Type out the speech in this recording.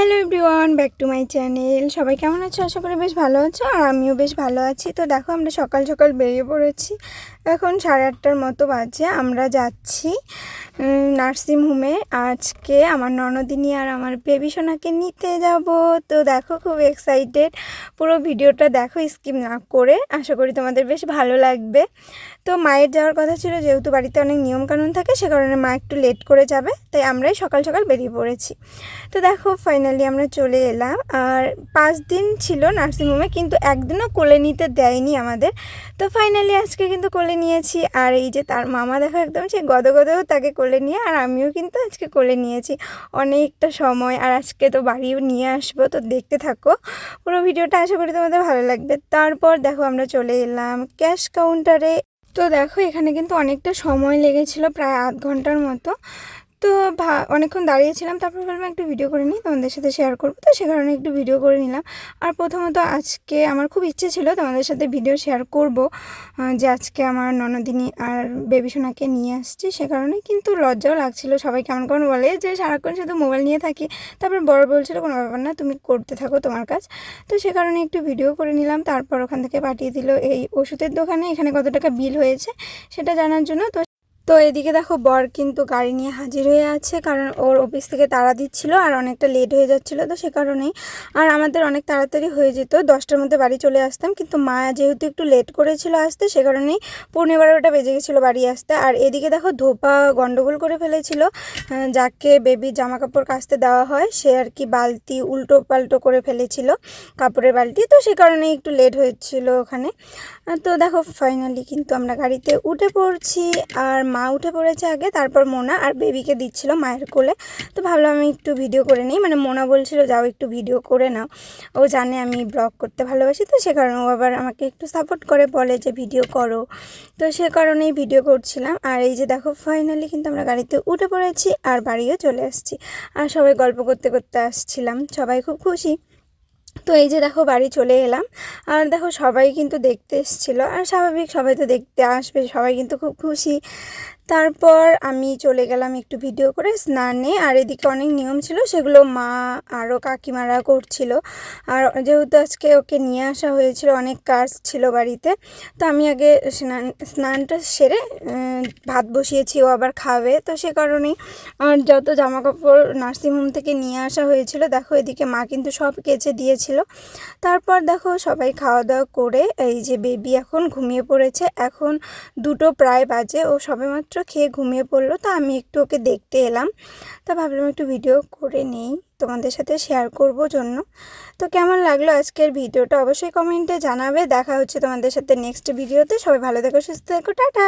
Hello everyone, back to my channel. সবাই কেমন আছো? আশা করি বেশ ভালো আছো, আর আমিও বেশ ভালো আছি। তো দেখো, আমরা সকাল সকাল বেরিয়ে পড়েছি। এখন 8:30টার মতো বাজে। আমরা যাচ্ছি নার্সিংহোমে। আজকে আমার ননদিনী আর আমার বেবি সোনাকে নিতে যাব। তো দেখো, খুব এক্সাইটেড। পুরো ভিডিওটা দেখো স্কিপ না করে, আশা করি তোমাদের বেশ ভালো লাগবে। তো মায়ের যাওয়ার কথা ছিল, যেহেতু বাড়িতে অনেক নিয়মকানুন থাকে, সে কারণে মা একটু লেট করে যাবে, তাই আমরাই সকাল সকাল বেরিয়ে পড়েছি। তো দেখো, ফাইনালি আমরা চলে এলাম। আর 5 দিন ছিল নার্সিংহোমে, কিন্তু একদিনও কোলে নিতে দেয়নি আমাদের। তো ফাইনালি আজকে কিন্তু কোলে নিয়েছি। আর এই যে তার মামা দেখো, একদম সেই গদগদেও তাকে কোলে নিয়ে, আর আমিও কিন্তু আজকে কোলে নিয়েছি অনেকটা সময়। আর আজকে তো বাড়িও নিয়ে আসবো, তো দেখতে থাকো পুরো ভিডিওটা, আশা করি তোমাদের ভালো লাগবে। তারপর দেখো, আমরা চলে এলাম ক্যাশ কাউন্টারে। তো দেখো, এখানে কিন্তু অনেকটা সময় লেগেছিল, প্রায় আধ ঘন্টার মতো। তো অনেকক্ষণ দাঁড়িয়েছিলাম, তারপর ভাবলাম একটু ভিডিও করে নিই, তোমাদের সাথে শেয়ার করবো। তো সে কারণে একটু ভিডিও করে নিলাম। আর প্রথমত আজকে আমার খুব ইচ্ছে ছিল তোমাদের সাথে ভিডিও শেয়ার করব, যে আজকে আমার ননদিনী আর বেবি সোনাকে নিয়ে আসছি। সে কারণে কিন্তু লজ্জাও লাগছিল। সবাই কেমন কেমন বলে যে সারাক্ষণ শুধু মোবাইল নিয়ে থাকি। তারপর বড় বলছিল, কোনো ব্যাপার না, তুমি করতে থাকো তোমার কাজ। তো সে কারণে একটু ভিডিও করে নিলাম। তারপর ওখান থেকে পাঠিয়ে দিল এই ওষুধের দোকানে, এখানে কত টাকা বিল হয়েছে সেটা জানার জন্য। তো এদিকে দেখো, বর কিন্তু গাড়ি নিয়ে হাজির হয়ে আছে, কারণ ওর অফিস থেকে তাড়া দিচ্ছিল আর অনেকটা লেট হয়ে যাচ্ছিলো। তো সে কারণেই, আর আমাদের অনেক তাড়াতাড়ি হয়ে যেত, 10টার মধ্যে বাড়ি চলে আসতাম। কিন্তু মা যেহেতু একটু লেট করেছিল আসতে, সে কারণেই 11:15 বেজে গেছিলো বাড়ি আসতে। আর এদিকে দেখো, ধোপা গন্ডগোল করে ফেলেছিল। যাকে বেবির জামা কাপড় কাচতে দেওয়া হয়, সে আর কি বালতি উল্টো পাল্টো করে ফেলেছিল, কাপড়ের বালতি। তো সে কারণেই একটু লেট হয়েছিল ওখানে। তো দেখো, ফাইনালি কিন্তু আমরা গাড়িতে উঠে পড়ছি। আর মা উঠে পড়েছে আগে, তারপর মোনা আর বেবিকে দিচ্ছিল মায়ের কোলে। তো ভাবলাম আমি একটু ভিডিও করে নিই, মানে মোনা বলছিল যাও একটু ভিডিও করে নাও, ও জানে আমি ব্লগ করতে ভালোবাসি। তো সে কারণে ও আবার আমাকে একটু সাপোর্ট করে, বলে যে ভিডিও করো। তো সে কারণেই ভিডিও করছিলাম। আর এই যে দেখো, ফাইনালি কিন্তু আমরা গাড়িতে উঠে পড়েছি আর বাড়িও চলে আসছি। আর সবাই গল্প করতে করতে আসছিলাম, সবাই খুব খুশি। তো এই যে দেখো, বাড়ি চলে এলাম। আর দেখো, সবাই কিন্তু দেখতে এসেছিলো, আর স্বাভাবিক, সবাই তো দেখতে আসবে, সবাই কিন্তু খুব খুশি। তারপর আমি চলে গেলাম একটু ভিডিও করে স্নানে। আর এদিকে অনেক নিয়ম ছিল, সেগুলো মা আরও কাকিমারা করছিল। আর যেহেতু আজকে ওকে নিয়ে আসা হয়েছিল, অনেক কাজ ছিল বাড়িতে, তো আমি আগে স্নানটা সেরে ভাত বসিয়েছি, ও আবার খাবে। তো সে কারণেই আর যত জামা কাপড় নার্সিংহোম থেকে নিয়ে আসা হয়েছিল, দেখো এদিকে মা কিন্তু সব কেচে দিয়েছিল। তারপর দেখো, সবাই খাওয়া দাওয়া করে, এই যে বেবি এখন ঘুমিয়ে পড়েছে। এখন 2টো প্রায় বাজে, ও সবেমাত্র খেয়ে ঘুমিয়ে পড়লো। তো আমি একটু ওকে দেখতে এলাম। তো ভাবলাম একটু ভিডিও করে নেই, তোমাদের সাথে শেয়ার করব জন্য। তো কেমন লাগলো আজকের ভিডিওটা অবশ্যই কমেন্টে জানাবে। দেখা হচ্ছে তোমাদের সাথে নেক্সট ভিডিওতে। সবাই ভালো থেকো, সুস্থ থেকো, টাটা।